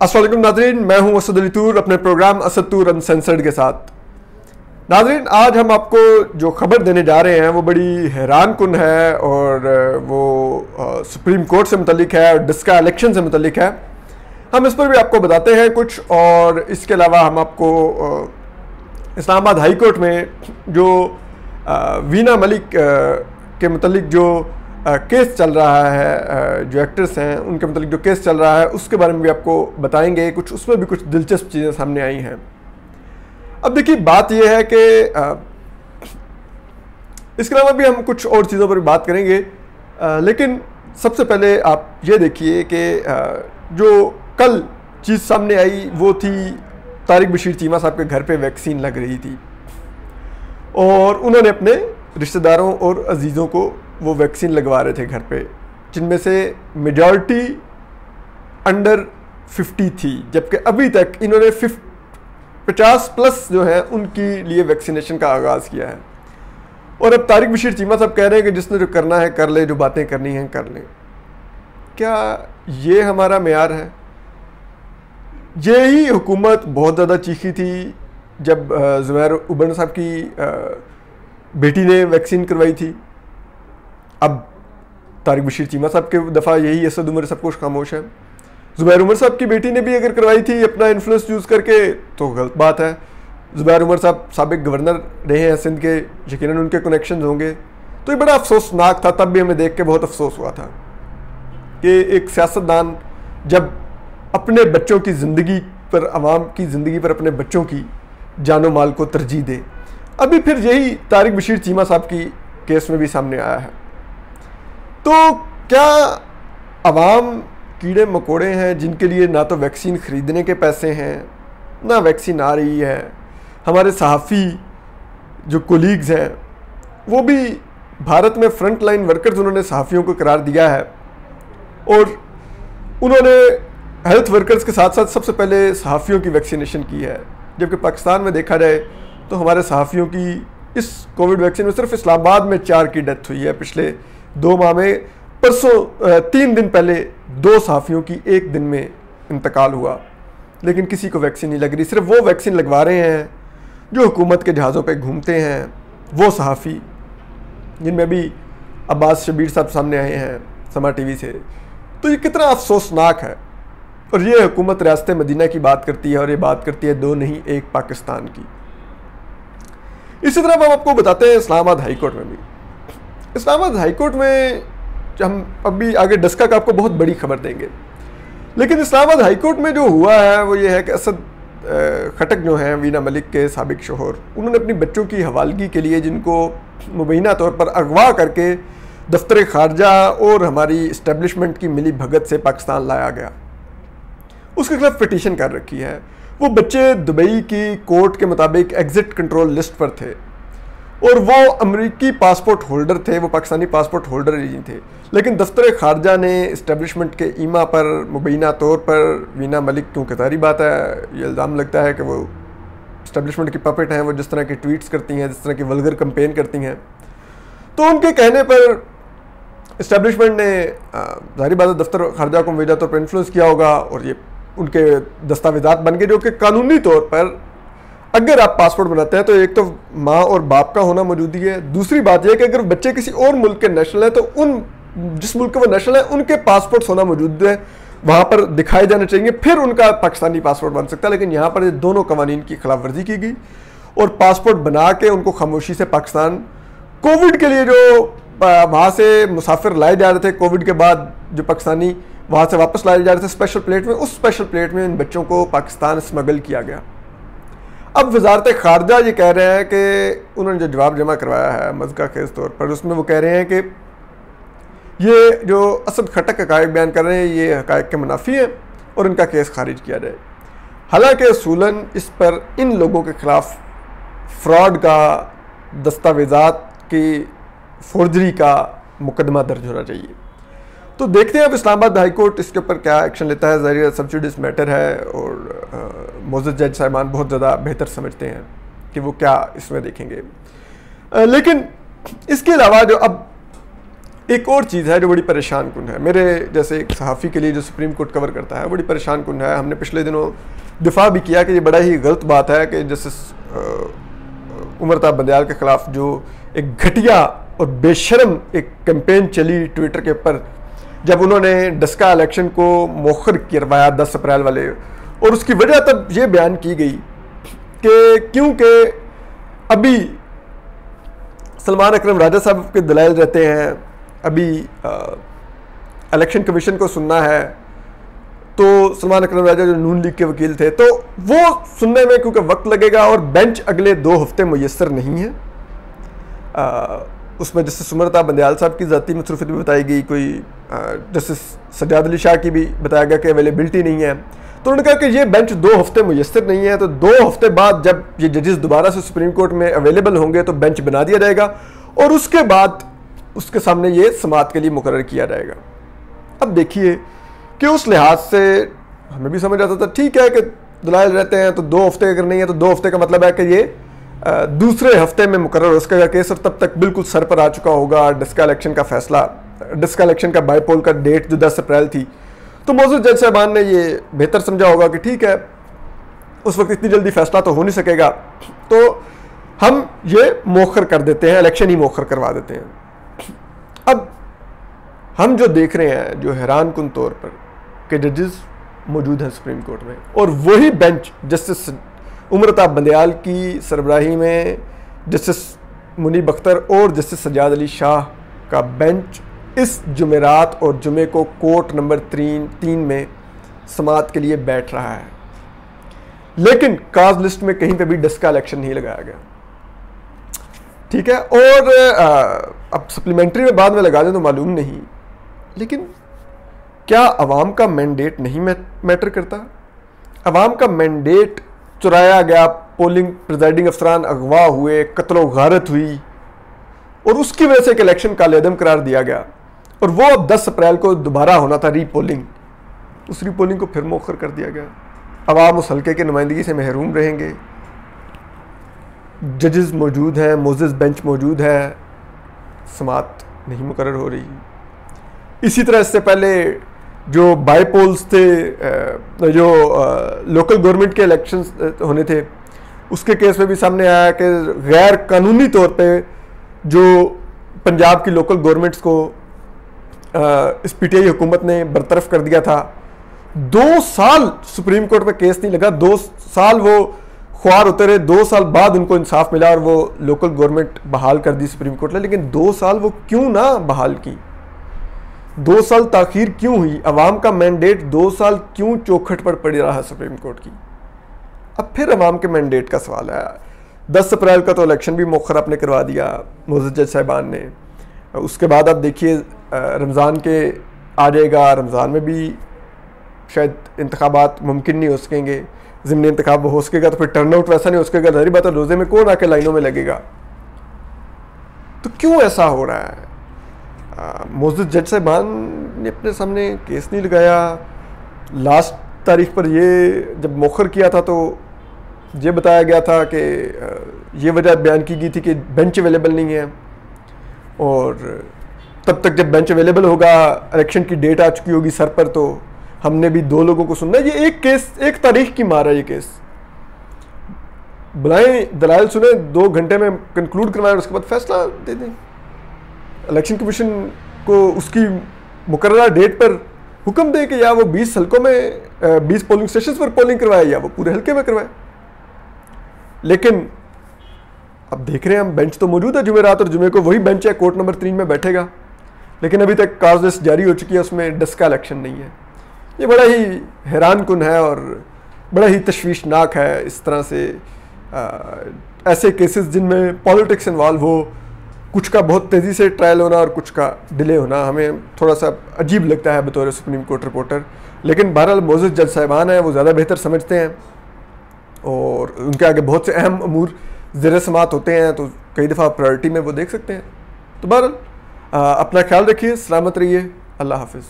अस्सलाम वालेकुम नाज़रीन, मैं हूं असद अली तूर अपने प्रोग्राम असद तूर अनसेंसर्ड के साथ। नाज़रीन, आज हम आपको जो खबर देने जा रहे हैं वो बड़ी हैरान कुन है और वो सुप्रीम कोर्ट से मुतल्लिक है और डिस्का इलेक्शन से मुतल्लिक है। हम इस पर भी आपको बताते हैं कुछ, और इसके अलावा हम आपको इस्लामाबाद हाई कोर्ट में जो वीना मलिक के मुतल्लिक जो केस चल रहा है, जो एक्टर्स हैं उनके मतलब जो केस चल रहा है उसके बारे में भी आपको बताएंगे कुछ। उसमें भी कुछ दिलचस्प चीज़ें सामने आई हैं। अब देखिए, बात यह है कि इसके अलावा भी हम कुछ और चीज़ों पर भी बात करेंगे, लेकिन सबसे पहले आप ये देखिए कि जो कल चीज़ सामने आई वो थी तारिक बशीर चीमा साहब के घर पे वैक्सीन लग रही थी और उन्होंने अपने रिश्तेदारों और अजीज़ों को वो वैक्सीन लगवा रहे थे घर पे, जिनमें से मेजॉरिटी अंडर 50 थी, जबकि अभी तक इन्होंने 50 प्लस जो है उनकी लिए वैक्सीनेशन का आगाज़ किया है। और अब तारिक बशीर चीमा साहब कह रहे हैं कि जिसने जो करना है कर ले, जो बातें करनी हैं कर ले। क्या ये हमारा मेयार है? यही हुकूमत बहुत ज़्यादा चीखी थी जब ज़ुबैर उमर साहब की बेटी ने वैक्सीन करवाई थी। अब तारिक बशीर चीमा साहब के दफ़ा यही असद उमर सब कुछ खामोश है। ज़ुबैर उमर साहब की बेटी ने भी अगर करवाई थी अपना इन्फ्लुएंस यूज़ करके तो गलत बात है। ज़ुबैर उमर साहब साबिक गवर्नर रहे हैं सिंध के, यकीनन उनके कनेक्शन होंगे। तो ये बड़ा अफसोसनाक था, तब भी हमें देख के बहुत अफसोस हुआ था कि एक सियासतदान जब अपने बच्चों की ज़िंदगी पर, आवाम की ज़िंदगी पर अपने बच्चों की जानो माल को तरजीह दे। अभी फिर यही तारिक बशीर चीमा साहब की केस में भी सामने आया है। तो क्या आवाम कीड़े मकोड़े हैं जिनके लिए ना तो वैक्सीन ख़रीदने के पैसे हैं ना वैक्सीन आ रही है? हमारे सहाफ़ी जो कोलीग्स हैं वो भी भारत में फ्रंट लाइन वर्कर्स, उन्होंने सहाफ़ियों को करार दिया है और उन्होंने हेल्थ वर्कर्स के साथ साथ सबसे पहले सहाफ़ियों की वैक्सीनेशन की है। जबकि पाकिस्तान में देखा जाए तो हमारे सहाफ़ियों की इस कोविड वैक्सीन में सिर्फ इस्लामाबाद में 4 की डेथ हुई है पिछले 2 माह में। परसों 3 दिन पहले 2 सहाफ़ियों की 1 दिन में इंतकाल हुआ, लेकिन किसी को वैक्सीन नहीं लग रही। सिर्फ वो वैक्सीन लगवा रहे हैं जो हुकूमत के जहाज़ों पे घूमते हैं, वो सहाफ़ी, जिनमें भी अब्बास शबीर साहब सामने आए हैं समा टीवी से। तो ये कितना अफसोसनाक है। और ये हुकूमत रियासत मदीना की बात करती है और ये बात करती है 2 नहीं 1 पाकिस्तान की। इसी तरह हम आपको बताते हैं इस्लामाबाद हाई कोर्ट में भी। इस्लामाबाद हाई कोर्ट में हम अभी आगे डिस्का का आपको बहुत बड़ी खबर देंगे, लेकिन इस्लामाबाद हाई कोर्ट में जो हुआ है वो ये है कि असद खटक जो हैं वीना मलिक के साबिक शोहर, उन्होंने अपनी बच्चों की हवालगी के लिए, जिनको मुबैना तौर पर अगवा करके दफ्तर खारजा और हमारी इस्टेब्लिशमेंट की मिली भगत से पाकिस्तान लाया गया, उसके खिलाफ पिटीशन कर रखी है। वो बच्चे दुबई की कोर्ट के मुताबिक एग्जिट कंट्रोल लिस्ट पर थे और वो अमेरिकी पासपोर्ट होल्डर थे, वो पाकिस्तानी पासपोर्ट होल्डर ही थे। लेकिन दफ्तर खारजा ने इस्टेब्लिशमेंट के ईमा पर मुबैना तौर पर वीना मलिक, क्योंकि तारी बात है, ये इल्ज़ाम लगता है कि वो इस्टेब्लिशमेंट की पपेट हैं, वो जिस तरह की ट्वीट्स करती हैं, जिस तरह की वल्गर कंपेन करती हैं, तो उनके कहने पर इस्टेब्लिशमेंट ने ज़ाहिर बात है दफ्तर खारजा को मुबैना तौर पर इन्फ्लुएंस किया होगा और ये उनके दस्तावेज़ात बन गए, जो कि कानूनी तौर पर अगर आप पासपोर्ट बनाते हैं तो एक तो माँ और बाप का होना मौजूदी है। दूसरी बात यह कि अगर बच्चे किसी और मुल्क के नेशनल हैं तो उन जिस मुल्क के वो नेशनल है उनके पासपोर्ट्स होना मौजूद है, वहाँ पर दिखाए जाने चाहिए, फिर उनका पाकिस्तानी पासपोर्ट बन सकता है। लेकिन यहाँ पर ये दोनों कवानीन की खिलाफ वर्जी की गई और पासपोर्ट बना के उनको खामोशी से पाकिस्तान, कोविड के लिए जो वहाँ से मुसाफिर लाए जा रहे थे, कोविड के बाद जो पाकिस्तानी वहाँ से वापस लाए जा रहे थे स्पेशल प्लेट में, उस स्पेशल प्लेट में इन बच्चों को पाकिस्तान स्मगल किया गया। अब वजारत खारजा ये कह रहे हैं कि उन्होंने जो जवाब जमा करवाया है मज़का केस तौर पर, उसमें वो कह रहे हैं कि ये जो असद खटक हक़ाइक़ बयान कर रहे हैं ये हक़ाइक़ के मुनाफी है और इनका केस खारिज किया जाए। हालांकि असूलन इस पर इन लोगों के ख़िलाफ़ फ्रॉड का, दस्तावेज़ात की फोर्जरी का मुकदमा दर्ज होना चाहिए। तो देखते हैं अब इस्लामाबाद हाई कोर्ट इसके ऊपर क्या एक्शन लेता है। ज़ाहिर सब जुडिस मैटर है और मोअज़्ज़ज़ जज साहिबान बहुत ज़्यादा बेहतर समझते हैं कि वो क्या इसमें देखेंगे। लेकिन इसके अलावा जो अब एक और चीज़ है जो बड़ी परेशान कुन है, मेरे जैसे एक सहाफ़ी के लिए जो सुप्रीम कोर्ट कवर करता है, बड़ी परेशान कुन है। हमने पिछले दिनों दिफा भी किया कि ये बड़ा ही गलत बात है कि जस्टिस उमरता बंदयाल के ख़िलाफ़ जो एक घटिया और बेशर्म एक कैंपेन चली ट्विटर के ऊपर, जब उन्होंने डस्का इलेक्शन को मौखर करवाया 10 अप्रैल वाले, और उसकी वजह तब ये बयान की गई कि क्योंकि अभी सलमान अकरम राजा साहब के दलाइल रहते हैं, अभी इलेक्शन कमीशन को सुनना है, तो सलमान अकरम राजा जो नून लीग के वकील थे, तो वो सुनने में क्योंकि वक्त लगेगा और बेंच अगले 2 हफ्ते मुयस्सर नहीं है। उसमें जस्टिस उमरता बंदयाल साहब की ज़ाती मसरूफियत भी बताई गई, कोई जस्टिस सज्जाद अली शाह की भी बताया गया कि अवेलेबिलिटी नहीं है। तो उन्होंने कहा कि ये बेंच 2 हफ्ते मुयस्सर नहीं है, तो 2 हफ्ते बाद जब ये जजेस दोबारा से सुप्रीम कोर्ट में अवेलेबल होंगे तो बेंच बना दिया जाएगा और उसके बाद उसके सामने ये समाअत के लिए मुकर्रर किया जाएगा। अब देखिए कि उस लिहाज से हमें भी समझ आता था, ठीक है कि दलाइल रहते हैं तो 2 हफ्ते अगर नहीं है तो 2 हफ्ते का मतलब है कि ये दूसरे हफ्ते में मुकर्रर हो सकेगा केस, और तब तक बिल्कुल सर पर आ चुका होगा डस्का इलेक्शन का फैसला, डस्का इलेक्शन का बाईपोल का डेट जो 10 अप्रैल थी। तो मौजूद जज साहबान ने ये बेहतर समझा होगा कि ठीक है उस वक्त इतनी जल्दी फैसला तो हो नहीं सकेगा, तो हम ये मौखर कर देते हैं, इलेक्शन ही मौखर करवा देते हैं। अब हम जो देख रहे हैं जो हैरान कुन तौर पर कि जजेस मौजूद हैं सुप्रीम कोर्ट में, और वही बेंच जस्टिस उमरता बंदयाल की सरबराही में जस्टिस मुनीब अख्तर और जस्टिस सज्जाद अली शाह का बेंच इस जुमेरात और जुमे को कोर्ट नंबर 3 में समाअत के लिए बैठ रहा है, लेकिन काज लिस्ट में कहीं पे भी डस्का इलेक्शन नहीं लगाया गया। ठीक है, और अब सप्लीमेंट्री में बाद में लगा दें तो मालूम नहीं, लेकिन क्या अवाम का मैंडेट नहीं मैटर करता? अवाम का मैंडेट चुराया गया, पोलिंग प्रिजाइडिंग अफसरान अगवा हुए, कत्लो गारत हुई, और उसकी वजह से एक इलेक्शन कालेदम करार दिया गया, और वो अब 10 अप्रैल को दोबारा होना था रीपोलिंग, उस रीपोलिंग को फिर मौखर कर दिया गया। अवाम उस हल्के की नुमाइंदगी से महरूम रहेंगे, जजेस मौजूद हैं, मोजिज़ बेंच मौजूद है, समाअत नहीं मुकर्रर हो रही। इसी तरह इससे पहले जो बाईपोल्स थे, जो लोकल गवर्नमेंट के इलेक्शंस होने थे, उसके केस में भी सामने आया कि गैर कानूनी तौर पे जो पंजाब की लोकल गवर्नमेंट्स को इस पीटीआई हुकूमत ने बरतरफ कर दिया था। 2 साल सुप्रीम कोर्ट में केस नहीं लगा, 2 साल वो ख्वार होते रहे, 2 साल बाद उनको इंसाफ मिला और वो लोकल गवर्नमेंट बहाल कर दी सुप्रीम कोर्ट ने। लेकिन 2 साल वो क्यों ना बहाल की, 2 साल ताखीर क्यों हुई? अवाम का मैंडेट 2 साल क्यों चौखट पर पड़ी रहा सुप्रीम कोर्ट की? अब फिर अवाम के मैंडेट का सवाल है। 10 अप्रैल का तो इलेक्शन भी मौखर आपने करवा दिया मौजूद जज साहिबान ने, उसके बाद आप देखिए रमज़ान के आ जाएगा, रमज़ान में भी शायद इंतखाबात मुमकिन नहीं हो सकेंगे, ज़िमनी इंतखाब हो सकेगा तो फिर टर्नआउट वैसा नहीं हो सकेगा, ज़ाहिर बात है रोज़े में कौन आके लाइनों में लगेगा। तो क्यों ऐसा हो रहा है? मौजूद जज साहिबान ने अपने सामने केस नहीं लगाया। लास्ट तारीख पर ये जब मौखर किया था तो ये बताया गया था कि ये वजह बयान की गई थी कि बेंच अवेलेबल नहीं है, और तब तक जब बेंच अवेलेबल होगा, इलेक्शन की डेट आ चुकी होगी सर पर, तो हमने भी 2 लोगों को सुनना है। ये एक केस, एक तारीख की मार है ये केस। बुलाएं, दलाइल सुने, 2 घंटे में कंक्लूड करवाएं, उसके बाद फैसला दे दें। इलेक्शन कमीशन को उसकी मुकर्ररा डेट पर हुक्म दे कि या वो 20 हल्कों में 20 पोलिंग स्टेशन पर पोलिंग करवाए या वो पूरे हल्के में करवाए। लेकिन अब देख रहे हैं हम, बेंच तो मौजूद है, जुमेरात और जुमे को वही बेंच है, कोर्ट नंबर 3 में बैठेगा, लेकिन अभी तक काज लिस्ट जारी हो चुकी है, उसमें डस्का इलेक्शन नहीं है। ये बड़ा ही हैरान कुन है और बड़ा ही तशवीशनाक है। इस तरह से ऐसे केसेस जिनमें पॉलिटिक्स इन्वॉल्व हो, कुछ का बहुत तेज़ी से ट्रायल होना और कुछ का डिले होना, हमें थोड़ा सा अजीब लगता है बतौर सुप्रीम कोर्ट रिपोर्टर। लेकिन बहरहाल मौजूद जज साहिबान हैं, वो ज़्यादा बेहतर समझते हैं और उनके आगे बहुत से अहम अमूर ज़ेर समात होते हैं, तो कई दफ़ा प्रायोरिटी में वो देख सकते हैं। तो बहरहाल अपना ख्याल रखिए, सलामत रहिए, अल्लाह हाफिज़।